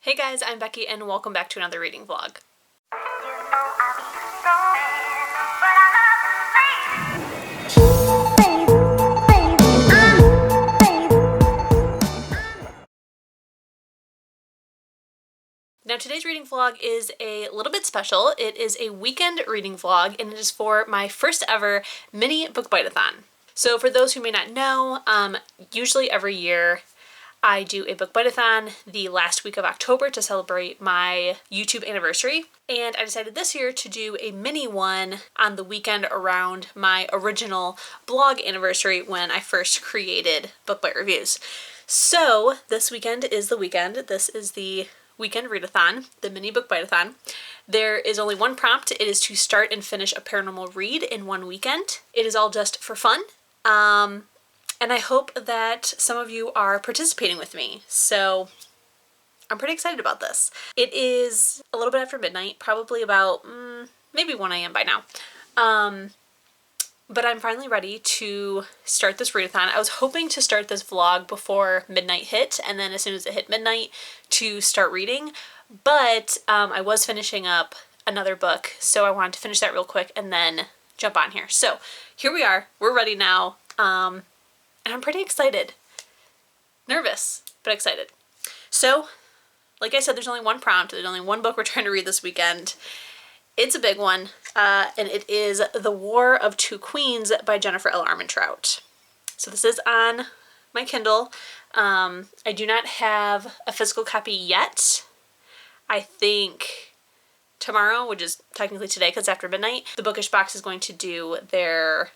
Hey guys, I'm Becky and welcome back to another reading vlog. Now today's reading vlog is a little bit special. It is a weekend reading vlog and it is for my first ever mini book bite-a-thon. So for those who may not know, usually every year I do a book bite-a-thon the last week of October to celebrate my YouTube anniversary. And I decided this year to do a mini one on the weekend around my original blog anniversary when I first created Book Bite Reviews. So this weekend is the weekend. This is the weekend readathon, the mini book bite-a-thon. There is only one prompt. It is to start and finish a paranormal read in one weekend. It is all just for fun. And I hope that some of you are participating with me. So I'm pretty excited about this. It is a little bit after midnight, probably about maybe 1 a.m. by now. But I'm finally ready to start this readathon. I was hoping to start this vlog before midnight hit, and then as soon as it hit midnight to start reading. But I was finishing up another book, so I wanted to finish that real quick and then jump on here. So here we are. We're ready now. And I'm pretty excited. Nervous, but excited. So, like I said, there's only one prompt. There's only one book we're trying to read this weekend. It's a big one, and it is The War of Two Queens by Jennifer L. Armentrout. So this is on my Kindle. I do not have a physical copy yet. I think tomorrow, which is technically today because it's after midnight, the Bookish Box is going to do their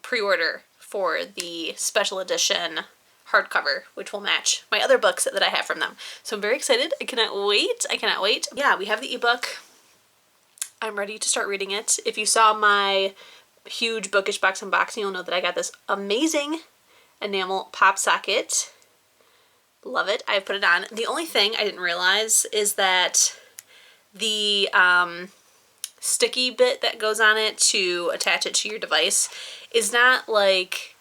pre-order for the special edition hardcover, which will match my other books that I have from them. So I'm very excited. I cannot wait. I cannot wait. Yeah, we have the ebook. I'm ready to start reading it. If you saw my huge Bookish Box unboxing, you'll know that I got this amazing enamel pop socket. Love it. I've put it on. The only thing I didn't realize is that the sticky bit that goes on it to attach it to your device is not like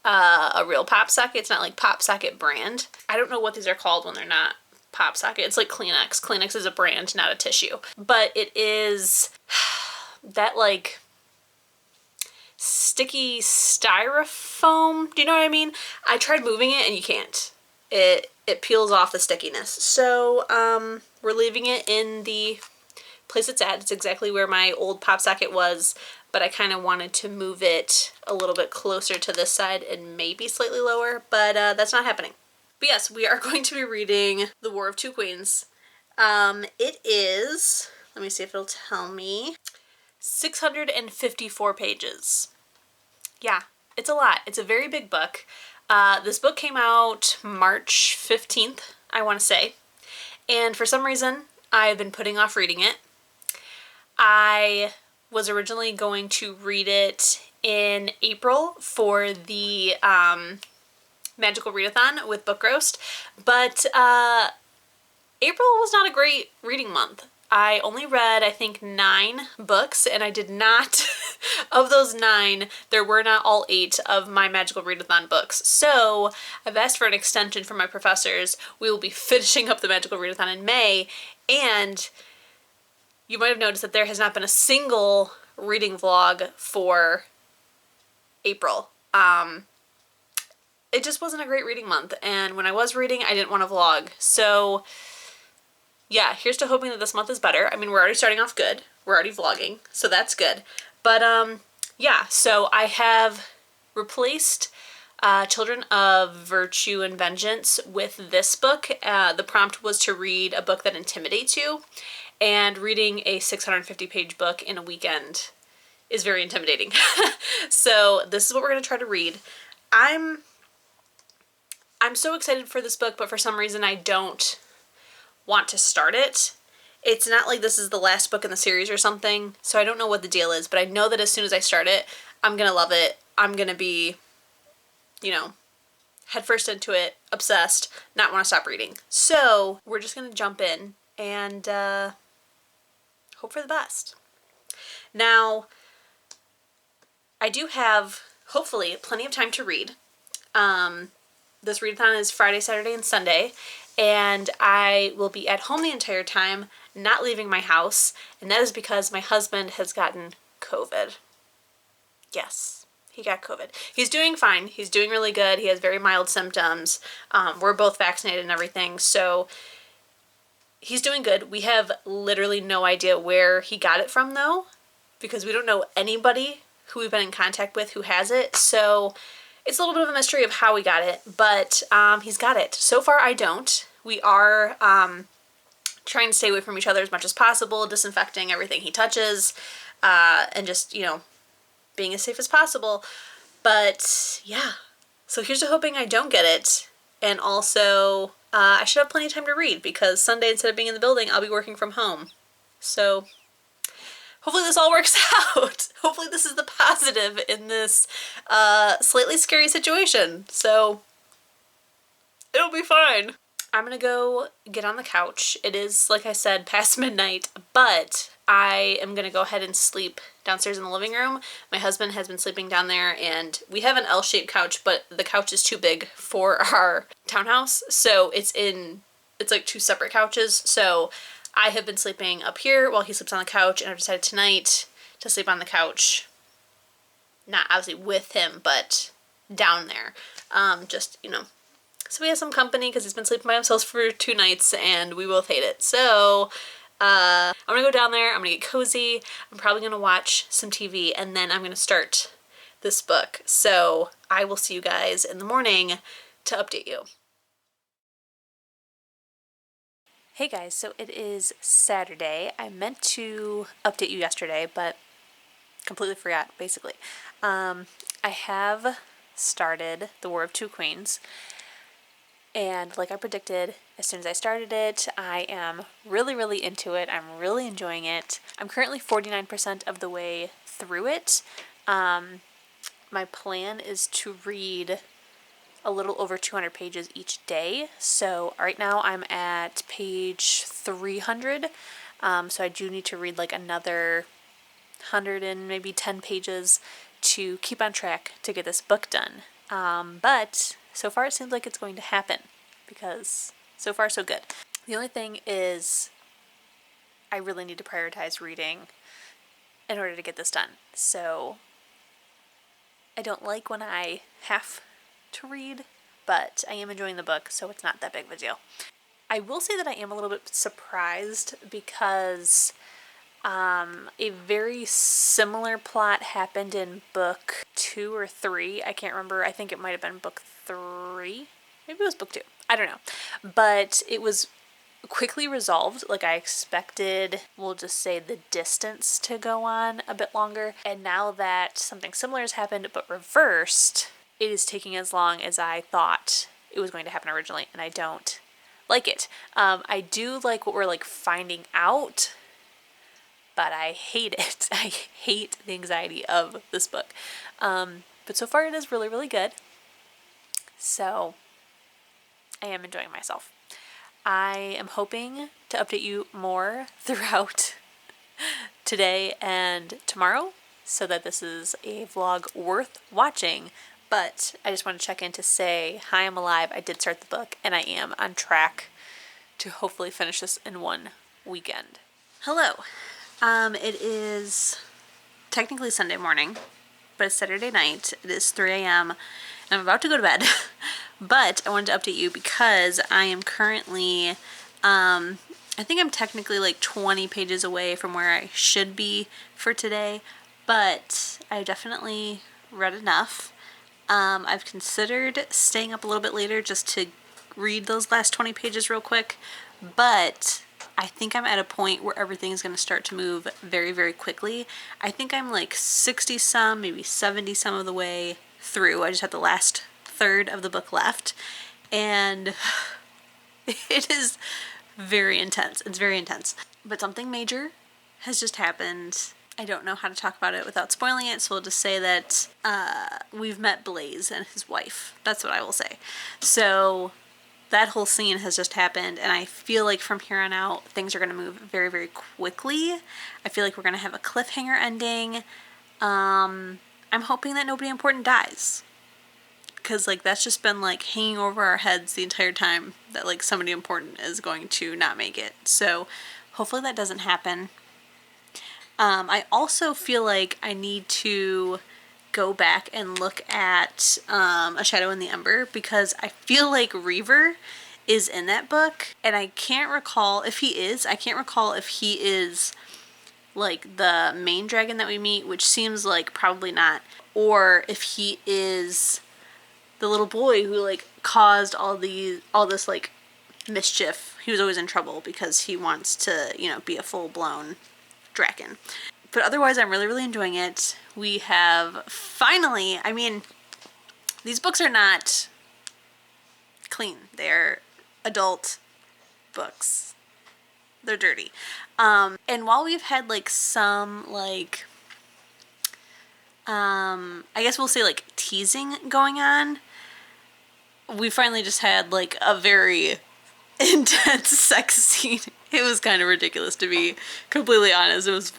a real pop socket. It's not like pop socket brand. I don't know what these are called when they're not pop socket. It's like Kleenex. Kleenex is a brand, not a tissue. But it is that like sticky styrofoam. Do you know what I mean? I tried moving it and you can't. It peels off the stickiness. So we're leaving it in the place it's at. It's exactly where my old pop socket was, but I kind of wanted to move it a little bit closer to this side and maybe slightly lower, but that's not happening. But yes, we are going to be reading The War of Two Queens. It is, let me see if it'll tell me, 654 pages. Yeah, it's a lot. It's a very big book. This book came out March 15th, I want to say, and for some reason, I've been putting off reading it. I was originally going to read it in April for the Magical Readathon with Book Roast, but April was not a great reading month. I only read, I think, 9 books, and I did not, of those 9, there were not all 8 of my Magical Readathon books. So I've asked for an extension from my professors. We will be finishing up the Magical Readathon in May, and you might have noticed that there has not been a single reading vlog for April. It just wasn't a great reading month, and when I was reading, I didn't want to vlog. So yeah, here's to hoping that this month is better. I mean, we're already starting off good. We're already vlogging, so that's good. But yeah, so I have replaced Children of Virtue and Vengeance with this book. The prompt was to read a book that intimidates you. And reading a 650-page book in a weekend is very intimidating. So this is what we're going to try to read. I'm so excited for this book, but for some reason I don't want to start it. It's not like this is the last book in the series or something, so I don't know what the deal is, but I know that as soon as I start it, I'm going to love it. I'm going to be, you know, headfirst into it, obsessed, not want to stop reading. So we're just going to jump in and hope for the best. Now, I do have, hopefully, plenty of time to read. This readathon is Friday, Saturday, and Sunday, and I will be at home the entire time, not leaving my house, and that is because my husband has gotten COVID. Yes, he got COVID. He's doing fine. He's doing really good. He has very mild symptoms. We're both vaccinated and everything, so he's doing good. We have literally no idea where he got it from, though, because we don't know anybody who we've been in contact with who has it, so it's a little bit of a mystery of how we got it, but he's got it. So far, I don't. We are trying to stay away from each other as much as possible, disinfecting everything he touches, and just, you know, being as safe as possible. But yeah, so here's to hoping I don't get it. And also, I should have plenty of time to read, because Sunday, instead of being in the building, I'll be working from home. So hopefully this all works out. Hopefully this is the positive in this slightly scary situation. So it'll be fine. I'm gonna go get on the couch. It is, like I said, past midnight, but I am gonna go ahead and sleep downstairs in the living room. My husband has been sleeping down there, and we have an L-shaped couch, but the couch is too big for our townhouse, so it's like two separate couches. So I have been sleeping up here while he sleeps on the couch, and I've decided tonight to sleep on the couch. Not obviously with him, but down there. Just, you know, so we have some company, because he's been sleeping by himself for 2 nights, and we both hate it. So I'm gonna go down there, I'm gonna get cozy, I'm probably gonna watch some TV, and then I'm gonna start this book. So I will see you guys in the morning to update you. Hey guys, so it is Saturday. I meant to update you yesterday, but completely forgot, basically. I have started The War of Two Queens, and like I predicted, as soon as I started it, I am really, really into it. I'm really enjoying it. I'm currently 49% of the way through it. My plan is to read a little over 200 pages each day. So right now I'm at page 300. So I do need to read like another 100 and maybe 10 pages to keep on track to get this book done. But so far it seems like it's going to happen, because so far so good. The only thing is I really need to prioritize reading in order to get this done. So I don't like when I have to read, but I am enjoying the book, so it's not that big of a deal. I will say that I am a little bit surprised, because a very similar plot happened in book 2 or 3. I can't remember. I think it might have been book 3. Maybe it was book 2. I don't know. But it was quickly resolved. Like I expected, we'll just say, the distance to go on a bit longer. And now that something similar has happened but reversed, it is taking as long as I thought it was going to happen originally, and I don't like it. I do like what we're like finding out, but I hate it. I hate the anxiety of this book. But so far it is really, really good. So I am enjoying myself. I am hoping to update you more throughout today and tomorrow, so that this is a vlog worth watching. But I just want to check in to say, hi, I'm alive. I did start the book, and I am on track to hopefully finish this in one weekend. Hello. It is technically Sunday morning, but it's Saturday night. It is 3 a.m. and I'm about to go to bed. But I wanted to update you because I am currently, I think I'm technically like 20 pages away from where I should be for today, but I definitely read enough. I've considered staying up a little bit later just to read those last 20 pages real quick, but I think I'm at a point where everything is going to start to move very, very quickly. I think I'm like 60 some, maybe 70 some of the way through. I just have the last third of the book left, and it is very intense. It's very intense. But something major has just happened. I don't know how to talk about it without spoiling it, so we'll just say that we've met Blaze and his wife. That's what I will say. So that whole scene has just happened, and I feel like from here on out, things are going to move very, very quickly. I feel like we're going to have a cliffhanger ending. I'm hoping that nobody important dies, because like that's just been like hanging over our heads the entire time that like somebody important is going to not make it. So hopefully that doesn't happen. I also feel like I need to go back and look at A Shadow in the Ember, because I feel like Reaver is in that book, and I can't recall if he is. I can't recall if he is like the main dragon that we meet, which seems like probably not, or if he is the little boy who like caused all this like mischief. He was always in trouble because he wants to, you know, be a full-blown dragon. But otherwise, I'm really enjoying it. We have finally, I mean, these books are not clean. They're adult books. They're dirty. And while we've had like some like, I guess we'll say like teasing going on, we finally just had like a very intense sex scene. It was kind of ridiculous, to be completely honest. It was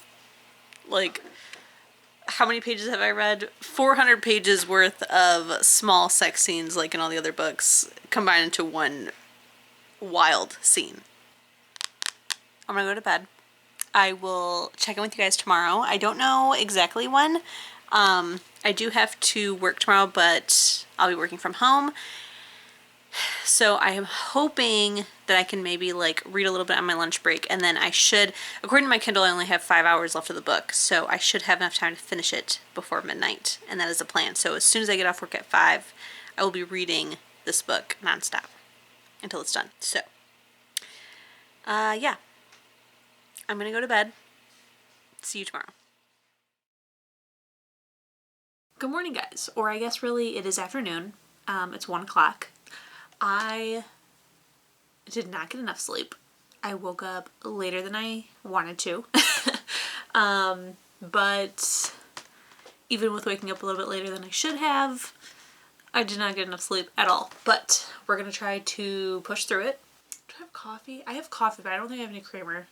like, how many pages have I read? 400 pages worth of small sex scenes like in all the other books combined into one wild scene. I'm gonna go to bed. I will check in with you guys tomorrow. I don't know exactly when. I do have to work tomorrow, but I'll be working from home. So I am hoping that I can maybe like read a little bit on my lunch break, and then I should, according to my Kindle, I only have 5 hours left of the book, so I should have enough time to finish it before midnight, and that is the plan. So as soon as I get off work at 5, I will be reading this book nonstop until it's done. So, yeah. I'm gonna go to bed. See you tomorrow. Good morning, guys. Or I guess really it is afternoon. It's 1 o'clock. I did not get enough sleep. I woke up later than I wanted to. But even with waking up a little bit later than I should have, I did not get enough sleep at all. But we're going to try to push through it. Do I have coffee? I have coffee, but I don't think I have any creamer.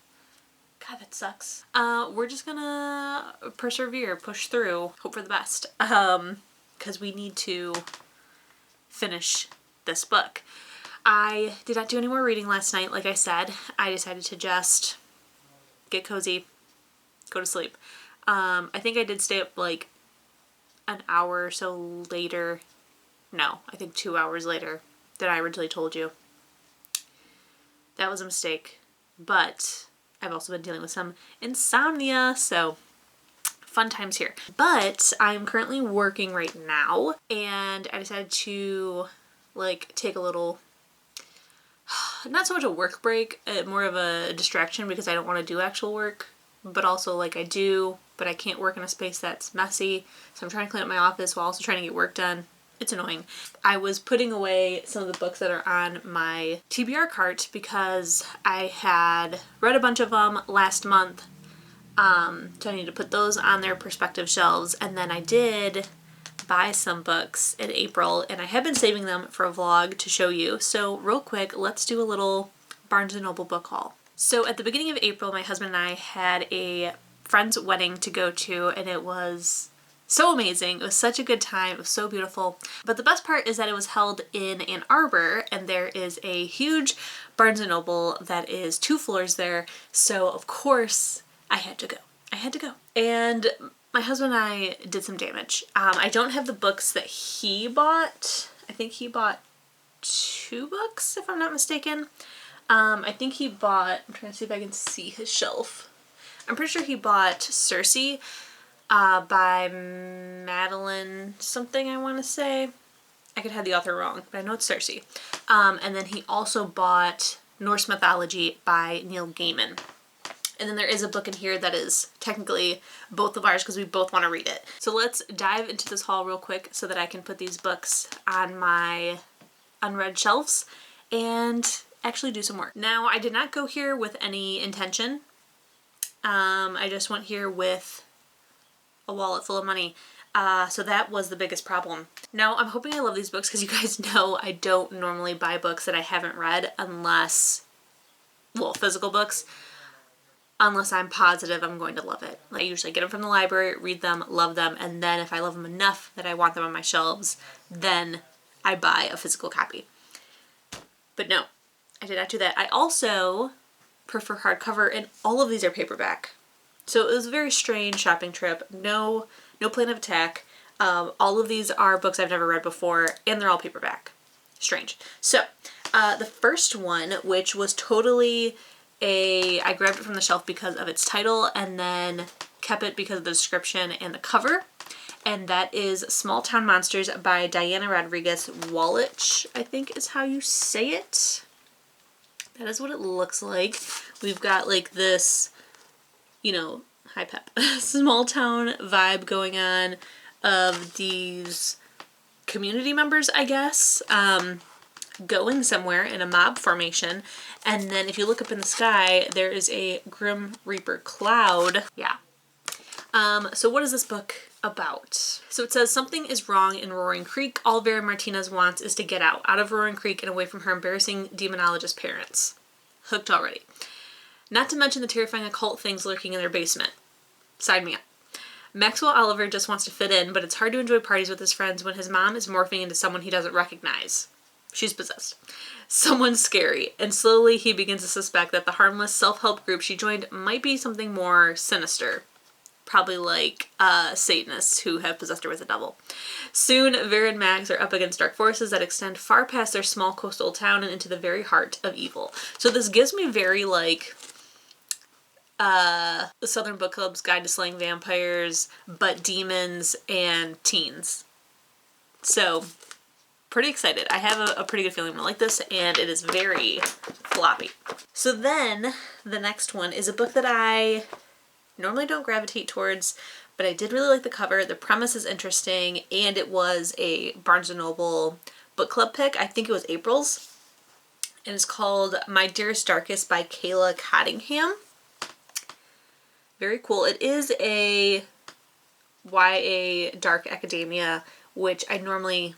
God, that sucks. We're just gonna persevere, push through, hope for the best. Because we need to finish this book. I did not do any more reading last night, like I said. I decided to just get cozy, go to sleep. I think I did stay up like an hour or so later. No, I think 2 hours later than I originally told you. That was a mistake, but I've also been dealing with some insomnia, so fun times here. But I'm currently working right now, and I decided to like take a little, not so much a work break, more of a distraction, because I don't want to do actual work, but also like I do, but I can't work in a space that's messy, so I'm trying to clean up my office while also trying to get work done. It's annoying. I was putting away some of the books that are on my TBR because I had read a bunch of them last month, so I need to put those on their perspective shelves, and then I did buy some books in April, and I have been saving them for a vlog to show you. So real quick, let's do a little Barnes & Noble book haul. So at the beginning of April, my husband and I had a friend's wedding to go to, and it was so amazing. It was such a good time. It was so beautiful. But the best part is that it was held in Ann Arbor, and there is a huge Barnes & Noble that is 2 floors there. So of course I had to go. I had to go. And my husband and I did some damage. I don't have the books that he bought. I think he bought 2 books, if I'm not mistaken. I think he bought, I'm trying to see if I can see his shelf. I'm pretty sure he bought Circe, by Madeline something, I want to say. I could have the author wrong, but I know it's Circe. And then he also bought Norse Mythology by Neil Gaiman. And then there is a book in here that is technically both of ours because we both want to read it. So let's dive into this haul real quick so that I can put these books on my unread shelves and actually do some work. Now, I did not go here with any intention. I just went here with a wallet full of money. So that was the biggest problem. Now, I'm hoping I love these books because you guys know I don't normally buy books that I haven't read unless, well, physical books, unless I'm positive I'm going to love it. I usually get them from the library, read them, love them, and then if I love them enough that I want them on my shelves, then I buy a physical copy. But no, I did not do that. I also prefer hardcover, and all of these are paperback. So it was a very strange shopping trip. No plan of attack. All of these are books I've never read before, and they're all paperback. Strange. So the first one, which was totally I grabbed it from the shelf because of its title, and then kept it because of the description and the cover. And that is Small Town Monsters by Diana Rodriguez Wallich, I think is how you say it. That is what it looks like. We've got like this, you know, high pep, small town vibe going on of these community members, I guess, going somewhere in a mob formation. And then if you look up in the sky, there is a Grim Reaper cloud. Yeah. So what is this book about? So it says, something is wrong in Roaring Creek. All Vera Martinez wants is to get out of Roaring Creek and away from her embarrassing demonologist parents. Hooked already. Not to mention the terrifying occult things lurking in their basement. Sign me up. Maxwell Oliver just wants to fit in, but it's hard to enjoy parties with his friends when his mom is morphing into someone he doesn't recognize. She's possessed. Someone scary, and slowly he begins to suspect that the harmless self-help group she joined might be something more sinister. Probably like Satanists who have possessed her with a devil. Soon, Vera and Max are up against dark forces that extend far past their small coastal town and into the very heart of evil. So this gives me very like the Southern Book Club's Guide to Slaying Vampires, but demons and teens. So, pretty excited. I have a pretty good feeling I'm gonna like this, and it is very floppy. So then, the next one is a book that I normally don't gravitate towards, but I did really like the cover. The premise is interesting, and it was a Barnes & Noble book club pick. I think it was April's. And it's called My Dearest, Darkest by Kayla Cottingham. Very cool. It is a YA dark academia, which I normally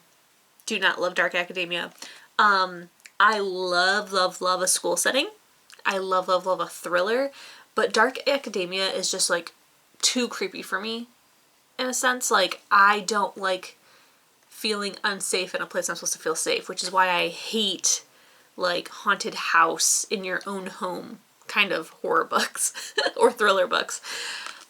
do not love dark academia. I love a school setting. I love a thriller. But dark academia is just, like, too creepy for me, in a sense. Like, I don't like feeling unsafe in a place I'm supposed to feel safe, which is why I hate, like, haunted house in your own home kind of horror books or thriller books.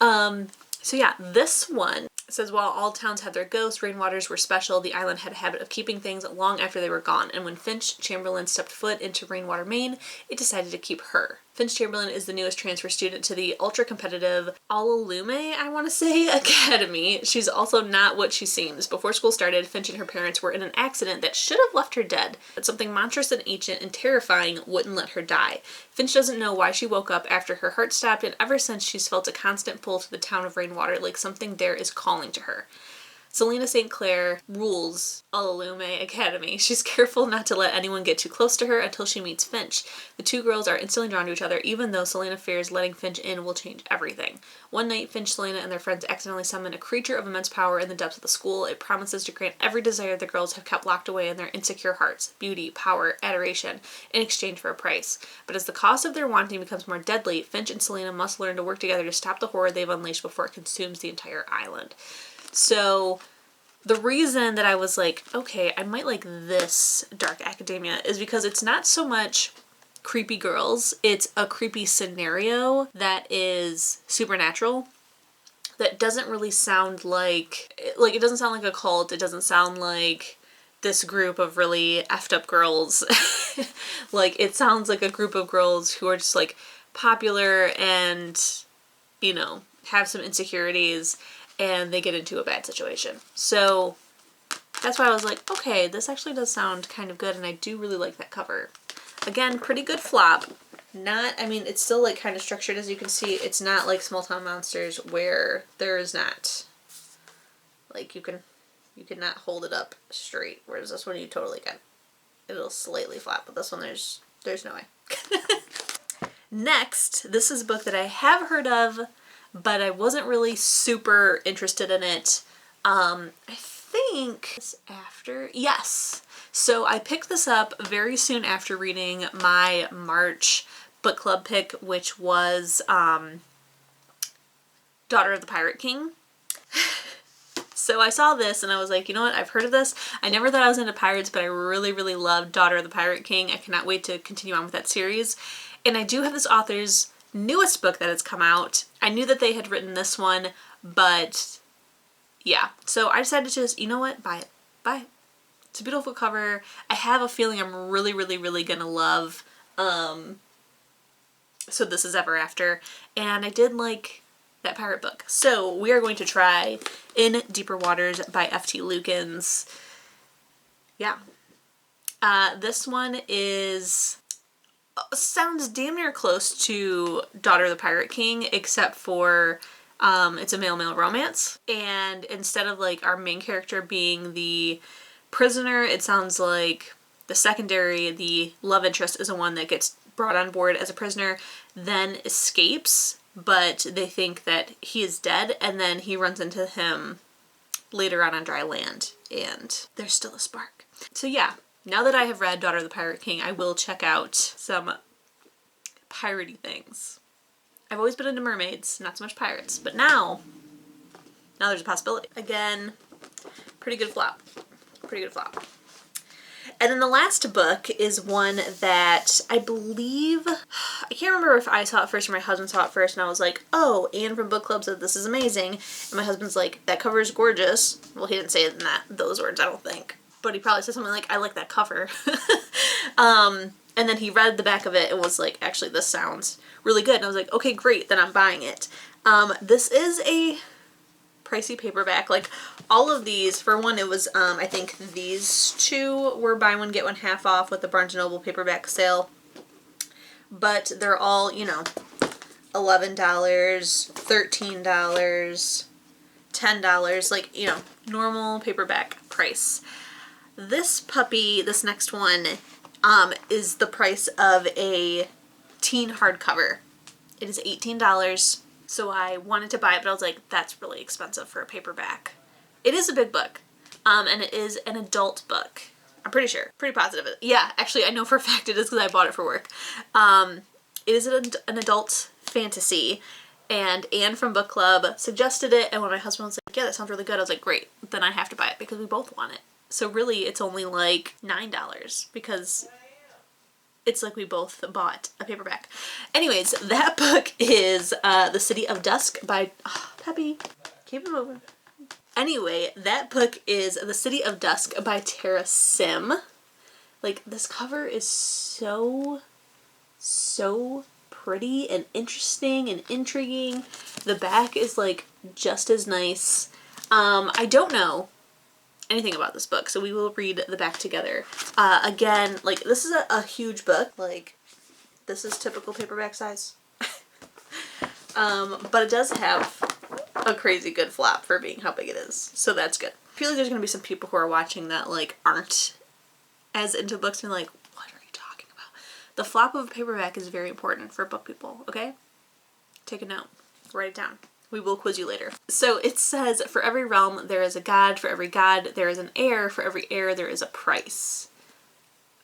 So yeah, this one says, while all towns had their ghosts, Rainwaters were special. The island had a habit of keeping things long after they were gone, and when Finch Chamberlain stepped foot into Rainwater, Maine, it decided to keep her. Finch Chamberlain is the newest transfer student to the ultra-competitive Allalume, I want to say, Academy. She's also not what she seems. Before school started, Finch and her parents were in an accident that should have left her dead, but something monstrous and ancient and terrifying wouldn't let her die. Finch doesn't know why she woke up after her heart stopped, and ever since she's felt a constant pull to the town of Rainwater, like something there is calling to her. Selena St. Clair rules Allalume Academy. She's careful not to let anyone get too close to her until she meets Finch. The two girls are instantly drawn to each other, even though Selena fears letting Finch in will change everything. One night, Finch, Selena, and their friends accidentally summon a creature of immense power in the depths of the school. It promises to grant every desire the girls have kept locked away in their insecure hearts: beauty, power, adoration, in exchange for a price. But as the cost of their wanting becomes more deadly, Finch and Selena must learn to work together to stop the horror they've unleashed before it consumes the entire island. So the reason that I was like, okay, I might like this dark academia is because it's not so much creepy girls, it's a creepy scenario that is supernatural, that doesn't really sound like it doesn't sound like a cult, it doesn't sound like this group of really effed up girls. Like, it sounds like a group of girls who are just like popular and, you know, have some insecurities, and they get into a bad situation. So that's why I was like, okay, this actually does sound kind of good, and I do really like that cover. Again, pretty good flop. I mean, it's still like kind of structured, as you can see. It's not like Small Town Monsters where there is not, like, you cannot hold it up straight, whereas this one you totally can. It'll slightly flop, but this one there's no way. Next, this is a book that I have heard of, but I wasn't really super interested in it. I think it's after, yes. So I picked this up very soon after reading my March book club pick, which was Daughter of the Pirate King. So I saw this and I was like, you know what, I've heard of this. I never thought I was into pirates, but I really, really loved Daughter of the Pirate King. I cannot wait to continue on with that series. And I do have this author's newest book that has come out. I knew that they had written this one, but yeah. So I decided to just, you know what, buy it. Buy it. It's a beautiful cover. I have a feeling I'm really, really, really gonna love So This Is Ever After. And I did like that pirate book. So we are going to try In Deeper Waters by F.T. Lukens. Yeah. This one sounds damn near close to Daughter of the Pirate King, except for it's a male-male romance. And instead of like our main character being the prisoner, it sounds like the love interest is the one that gets brought on board as a prisoner, then escapes, but they think that he is dead, and then he runs into him later on dry land, and there's still a spark. So yeah, now that I have read Daughter of the Pirate King, I will check out some piratey things. I've always been into mermaids, not so much pirates, but now there's a possibility. Again, pretty good flop. Pretty good flop. And then the last book is one that I believe, I can't remember if I saw it first or my husband saw it first, and I was like, oh, Anne from book club said this is amazing. And my husband's like, that cover is gorgeous. Well, he didn't say it in those words, I don't think. But he probably said something like, I like that cover. And then he read the back of it and was like, actually, this sounds really good. And I was like, okay, great, then I'm buying it. This is a pricey paperback. Like, all of these, for one, it was, I think these two were buy one, get one half off with the Barnes & Noble paperback sale. But they're all, you know, $11, $13, $10, like, you know, normal paperback price. This puppy, this next one, is the price of a teen hardcover. It is $18. So I wanted to buy it, but I was like, that's really expensive for a paperback. It is a big book, and it is an adult book. I'm pretty sure. Pretty positive. Yeah, actually, I know for a fact it is because I bought it for work. It is an adult fantasy, and Anne from book club suggested it, and when my husband was like, yeah, that sounds really good, I was like, great, then I have to buy it because we both want it. So really, it's only like $9 because it's like we both bought a paperback. Anyways, that book is The City of Dusk by... Oh, Peppy, keep it moving. Anyway, that book is The City of Dusk by Tara Sim. Like, this cover is so pretty and interesting and intriguing. The back is, like, just as nice. I don't know anything about this book, so we will read the back together. Again, like, this is a huge book. Like, this is typical paperback size. But it does have a crazy good flop for being how big it is, so that's good. I feel like there's gonna be some people who are watching that, like, aren't as into books and like, what are you talking about? The flop of a paperback is very important for book people, okay? Take a note. Write it down. We will quiz you later. So it says, for every realm there is a god, for every god there is an heir, for every heir there is a price.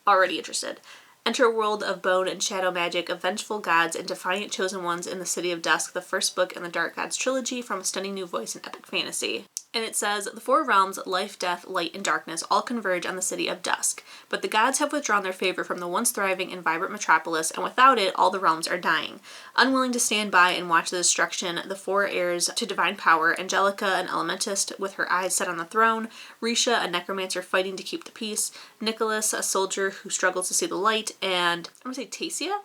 Already interested. Enter a world of bone and shadow magic, of vengeful gods and defiant chosen ones in the City of Dusk, the first book in the Dark Gods trilogy from a stunning new voice in epic fantasy. And it says, the four realms, life, death, light, and darkness, all converge on the City of Dusk. But the gods have withdrawn their favor from the once thriving and vibrant metropolis, and without it, all the realms are dying. Unwilling to stand by and watch the destruction, the four heirs to divine power, Angelica, an elementist with her eyes set on the throne, Risha, a necromancer fighting to keep the peace, Nicholas, a soldier who struggles to see the light, and, I'm gonna say Tasia?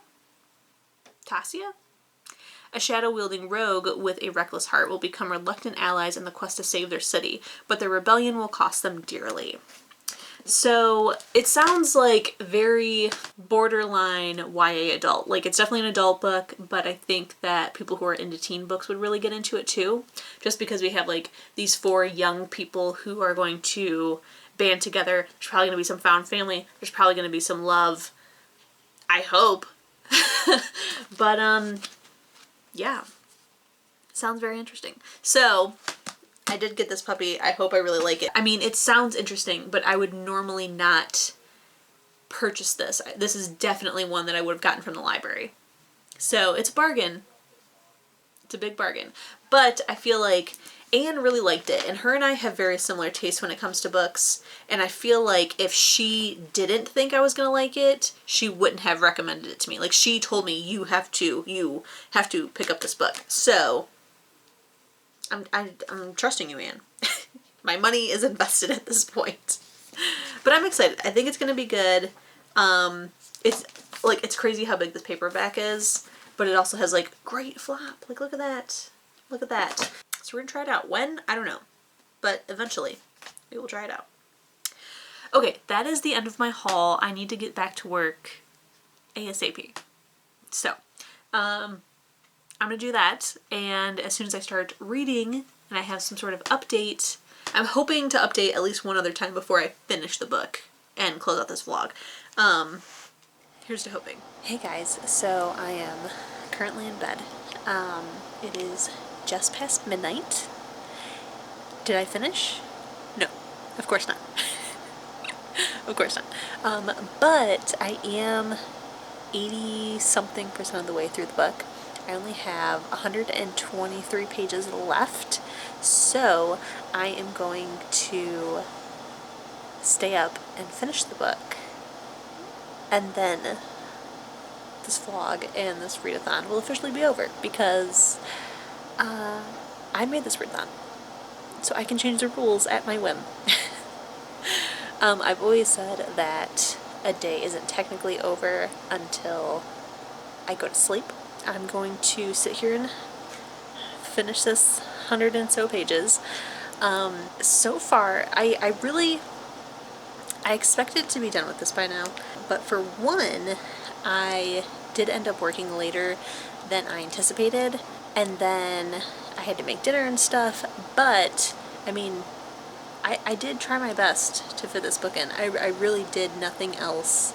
A shadow-wielding rogue with a reckless heart will become reluctant allies in the quest to save their city, but their rebellion will cost them dearly. So it sounds like very borderline YA adult. Like, it's definitely an adult book, but I think that people who are into teen books would really get into it too, just because we have like these four young people who are going to band together. There's probably going to be some found family. There's probably going to be some love. I hope. But, yeah, sounds very interesting. So I did get this puppy. I hope I really like it. I mean, it sounds interesting, but I would normally not purchase this. This is definitely one that I would have gotten from the library. So it's a bargain. It's a big bargain. But I feel like Anne really liked it, and her and I have very similar tastes when it comes to books, and I feel like if she didn't think I was gonna like it, she wouldn't have recommended it to me. Like, she told me, you have to pick up this book. So I'm trusting you, Anne. My money is invested at this point. But I'm excited. I think it's gonna be good. It's crazy how big this paperback is, but it also has like great flap. Like, look at that. Look at that. So we're gonna try it out. When? I don't know. But eventually we will try it out. Okay, that is the end of my haul. I need to get back to work ASAP. So, I'm gonna do that, and as soon as I start reading and I have some sort of update, I'm hoping to update at least one other time before I finish the book and close out this vlog. Here's to hoping. Hey guys, so I am currently in bed. It is just past midnight. Did I finish? No, of course not. Of course not. But I am 80-something% of the way through the book. I only have 123 pages left, so I am going to stay up and finish the book, and then this vlog and this readathon will officially be over, because I made this readathon, so I can change the rules at my whim. I've always said that a day isn't technically over until I go to sleep. I'm going to sit here and finish this 100 and so pages. So far, I expected to be done with this by now, but for one, I did end up working later than I anticipated, and then I had to make dinner and stuff, but I mean, I did try my best to fit this book in. I really did nothing else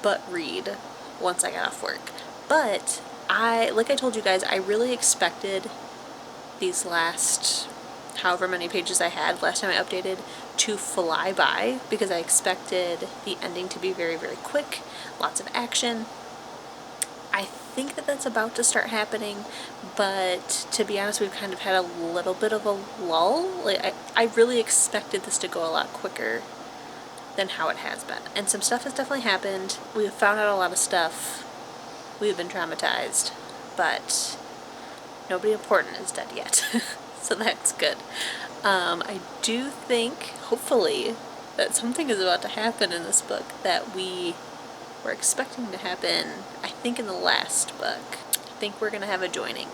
but read once I got off work. But like I told you guys, I really expected these last however many pages I had last time I updated to fly by, because I expected the ending to be very, very quick, lots of action. I think that that's about to start happening, but to be honest, we've kind of had a little bit of a lull. Like, I really expected this to go a lot quicker than how it has been. And some stuff has definitely happened. We've found out a lot of stuff. We've been traumatized, but nobody important is dead yet. So that's good. I do think, hopefully, that something is about to happen in this book that we were expecting to happen, I think, in the last book. I think we're gonna have a joining.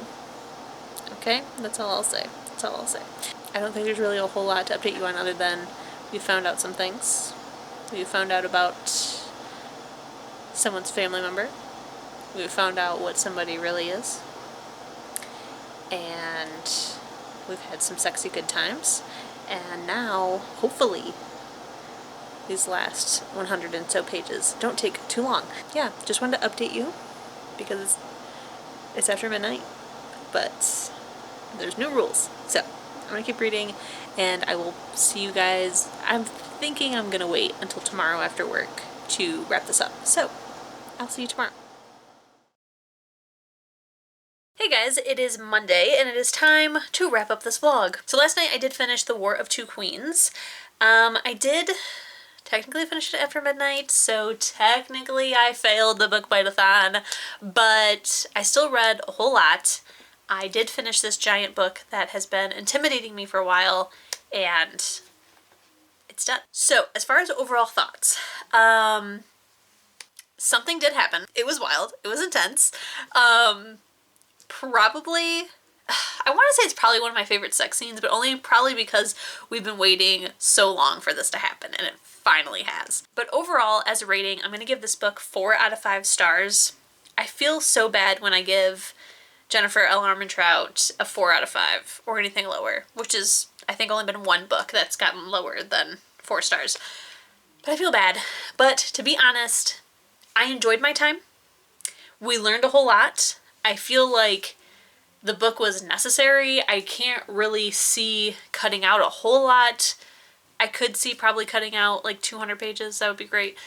Okay? That's all I'll say. That's all I'll say. I don't think there's really a whole lot to update you on other than we found out some things. We found out about someone's family member. We found out what somebody really is. And we've had some sexy good times. And now, hopefully, these last 100 and so pages don't take too long. Yeah, just wanted to update you because it's after midnight, but there's new rules. So I'm gonna keep reading, and I will see you guys. I'm thinking I'm gonna wait until tomorrow after work to wrap this up. So I'll see you tomorrow. Hey guys, it is Monday, and it is time to wrap up this vlog. So last night I did finish The War of Two Queens. I did technically finish it after midnight, so technically I failed the book bite-a-thon, but I still read a whole lot. I did finish this giant book that has been intimidating me for a while, and it's done. So as far as overall thoughts, something did happen. It was wild. It was intense. Probably, I want to say it's probably one of my favorite sex scenes, but only probably because we've been waiting so long for this to happen, and it finally has. But overall, as a rating, I'm going to give this book 4 out of 5 stars. I feel so bad when I give Jennifer L. Armentrout a 4 out of 5 or anything lower, which is, I think, only been one book that's gotten lower than 4 stars. But I feel bad. But to be honest, I enjoyed my time. We learned a whole lot. I feel like the book was necessary. I can't really see cutting out a whole lot. I could see probably cutting out like 200 pages. That would be great.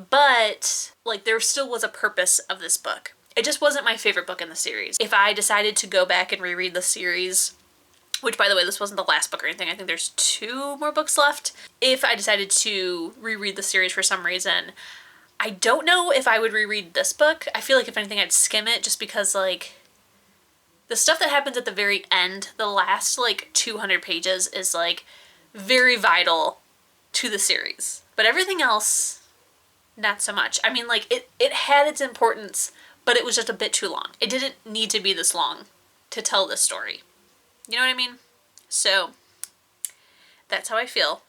But like there still was a purpose of this book. it just wasn't my favorite book in the series. If I decided to go back and reread the series, which by the way, this wasn't the last book or anything, I think there's 2 more books left. If I decided to reread the series for some reason, I don't know if I would reread this book. I feel like if anything I'd skim it, just because like the stuff that happens at the very end, the last like 200 pages is like very vital to the series. But everything else, not so much. I mean, like it had its importance, but it was just a bit too long. It didn't need to be this long to tell this story. You know what I mean? So that's how I feel.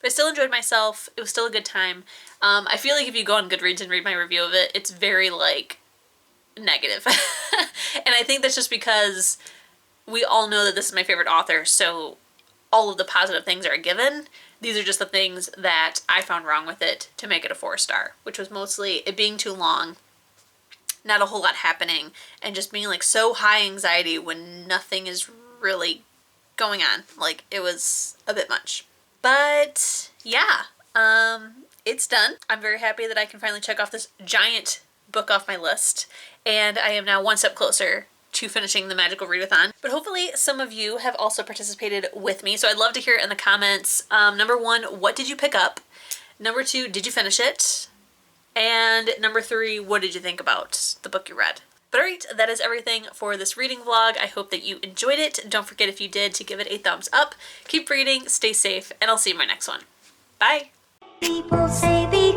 But I still enjoyed myself. It was still a good time. I feel like if you go on Goodreads and read my review of it, it's very like negative. And I think that's just because we all know that this is my favorite author, so all of the positive things are a given. These are just the things that I found wrong with it to make it a 4-star, which was mostly it being too long, not a whole lot happening, and just being like so high anxiety when nothing is really going on. Like, it was a bit much. But yeah, it's done. I'm very happy that I can finally check off this giant book off my list, and I am now one step closer to finishing the Magical Readathon. But hopefully some of you have also participated with me, so I'd love to hear it in the comments. Number 1, what did you pick up? Number 2, did you finish it? And number 3, what did you think about the book you read? But alright, that is everything for this reading vlog. I hope that you enjoyed it. Don't forget, if you did, to give it a thumbs up. Keep reading, stay safe, and I'll see you in my next one. Bye! People say be